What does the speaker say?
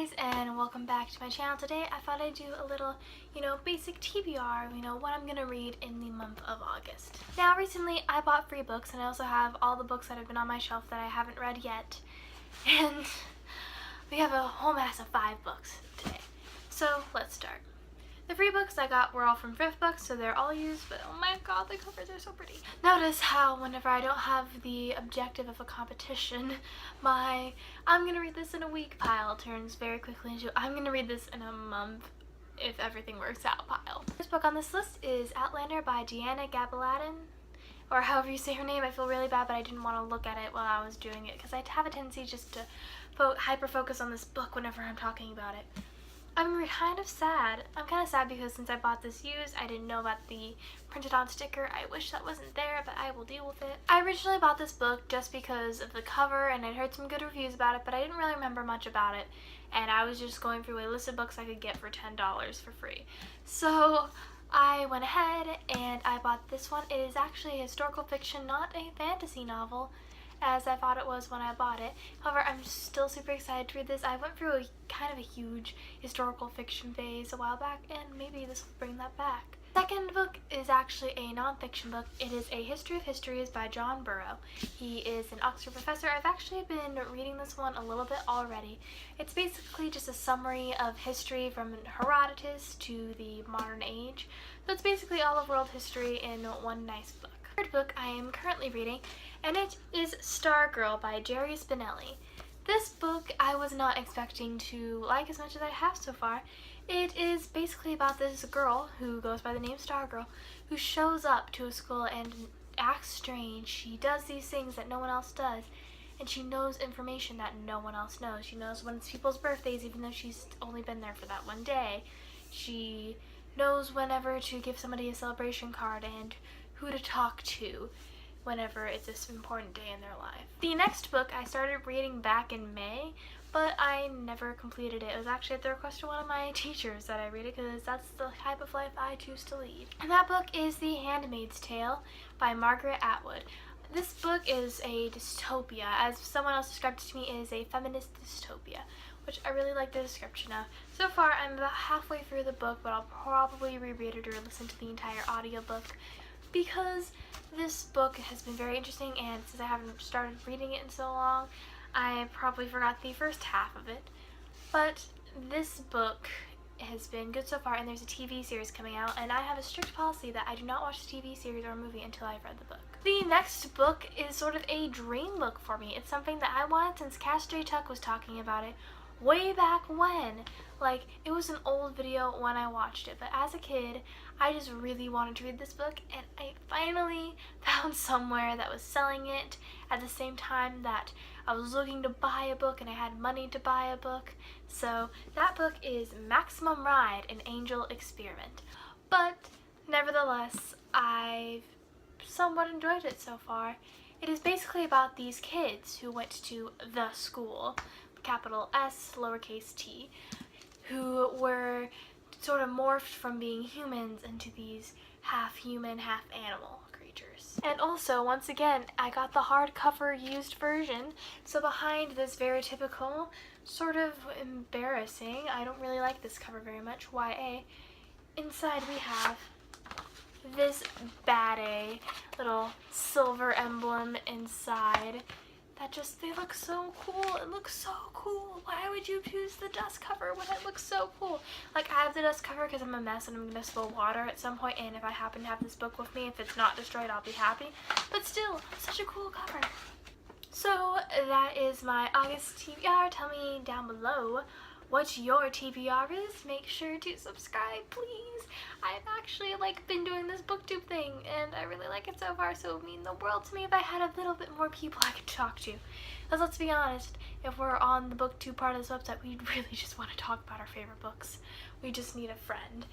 guys, and welcome back to my channel. Today I thought I'd do a little, basic TBR, what I'm gonna read in the month of August. Now recently I bought free books, and I also have all the books that have been on my shelf that I haven't read yet. And we have a whole mass of 5 books today. So let's start. The free books I got were all from thrift books, so they're all used, but oh my god, the covers are so pretty. Notice how whenever I don't have the objective of a competition, my I'm gonna read this in a week pile turns very quickly into I'm gonna read this in a month if everything works out pile. This book on this list is Outlander by Gabaldon, or however you say her name. I feel really bad, but I didn't want to look at it while I was doing it because I have a tendency just to hyper focus on this book whenever I'm talking about it. I'm kind of sad. I'm kind of sad because since I bought this used, I didn't know about the printed on sticker. I wish that wasn't there, but I will deal with it. I originally bought this book just because of the cover, and I'd heard some good reviews about it, but I didn't really remember much about it, and I was just going through a list of books I could get for $10 for free. So I went ahead and I bought this one. It is actually a historical fiction, not a fantasy novel, as I thought it was when I bought it. However, I'm still super excited to read this. I went through a kind of a huge historical fiction phase a while back, and maybe this will bring that back. The second book is actually a non-fiction book. It is A History of Histories by John Burrow. He is an Oxford professor. I've actually been reading this one a little bit already. It's basically just a summary of history from Herodotus to the modern age. So it's basically all of world history in one nice book. The third book I am currently reading, and it is Stargirl by Jerry Spinelli. This book I was not expecting to like as much as I have so far. It is basically about this girl who goes by the name Stargirl, who shows up to a school and acts strange. She does these things that no one else does, and she knows information that no one else knows. She knows when it's people's birthdays, even though she's only been there for that one day. She knows whenever to give somebody a celebration card and who to talk to whenever it's this important day in their life. The next book I started reading back in May, but I never completed it. It was actually at the request of one of my teachers that I read it because that's the type of life I choose to lead. And that book is The Handmaid's Tale by Margaret Atwood. This book is a dystopia. As someone else described it to me, it is a feminist dystopia, which I really like the description of. So far, I'm about halfway through the book, but I'll probably reread it or listen to the entire audiobook because this book has been very interesting, and since I haven't started reading it in so long, I probably forgot the first half of it. But this book has been good so far, and there's a TV series coming out, and I have a strict policy that I do not watch the TV series or movie until I've read the book. The next book is sort of a dream book for me. It's something that I wanted since Cass J. Tuck was talking about it way back when. Like, it was an old video when I watched it, but as a kid, I just really wanted to read this book, and I finally found somewhere that was selling it at the same time that I was looking to buy a book and I had money to buy a book. So that book is Maximum Ride, an Angel Experiment. But nevertheless, I've somewhat enjoyed it so far. It is basically about these kids who went to the school, capital S, lowercase t, who were sort of morphed from being humans into these half-human, half-animal creatures. And also, once again, I got the hardcover used version, so behind this very typical, sort of embarrassing, I don't really like this cover very much, YA, inside we have this bad A little silver emblem inside. They look so cool. It looks so cool. Why would you choose the dust cover when it looks so cool? Like, I have the dust cover because I'm a mess and I'm going to spill water at some point, and if I happen to have this book with me, if it's not destroyed, I'll be happy. But still, such a cool cover. So, that is my August TBR. Tell me down below what your TBR is. Make sure to subscribe, please. I've actually been doing this booktube thing, and I really like it so far, so it would mean the world to me if I had a little bit more people I could talk to. Because let's be honest, if we're on the booktube part of this website, we really just want to talk about our favorite books. We just need a friend.